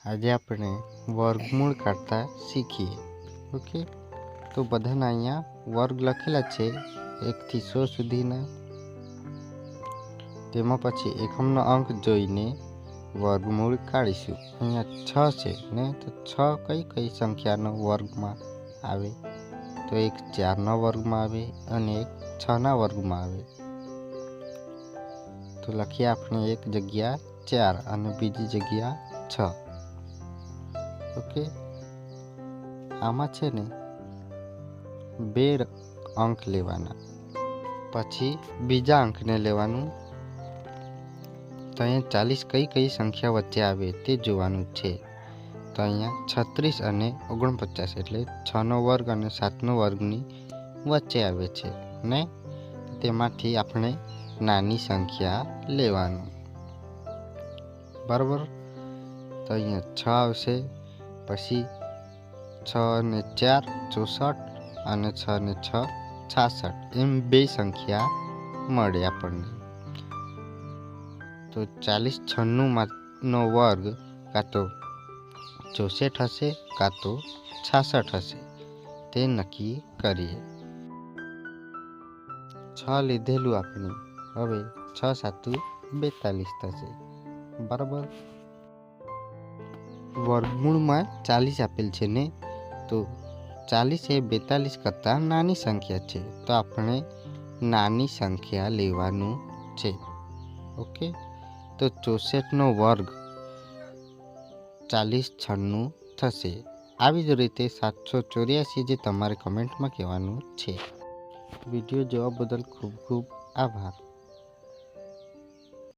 આજે આપણે વર્ગમૂળ કાઢતા શીખીએ। ઓકે, તો બધાના અહીંયા વર્ગ લખેલા છે 1 થી 100 સુધીના। તેમાં પછી એકમનો અંક જોઈને વર્ગમૂળ કાઢીશું। અહીંયા 6 છે ને, તો 6 કઈ સંખ્યાનો વર્ગમાં આવે? તો એક 4ના વર્ગમાં આવે અને એક 6ના વર્ગમાં આવે। તો લખીએ આપણે એક જગ્યા 4 અને બીજી જગ્યા 6। ઓકે, આમાં છે ને 2 અંક લેવાના, પછી બીજા અંકને લેવાનું। તો અહીંયા 40 કઈ સંખ્યા વચ્ચે આવે તે જોવાનું છે। તો અહીંયા 36 અને 49 એટલે 6નો વર્ગ અને 7નો વર્ગની વચ્ચે આવે છે ને, તેમાંથી આપણે નાની સંખ્યા લેવાનું, બરાબર। તો અહીંયા 6 આવશે, પછી 6 ને 4 64 અને 6 ને 6 66, એમ 2 સંખ્યા મળે આપણને। તો 40 96નો વર્ગ કાં તો 64 હશે કાં તો 66 હશે, તે નક્કી કરીએ। 6 લીધેલું આપણે, હવે 6 સાતું 42 થશે, બરાબર। વર્ગમૂળમાં 40 આપેલ છે ને, તો 40 એ 42 કરતાં નાની સંખ્યા છે, તો આપણે નાની સંખ્યા લેવાનું છે। ઓકે, તો 64નો વર્ગ 40 96 થશે। આવી જ રીતે 784 જે તમારે કમેન્ટમાં કહેવાનું છે। વિડીયો જોવા બદલ ખૂબ ખૂબ આભાર।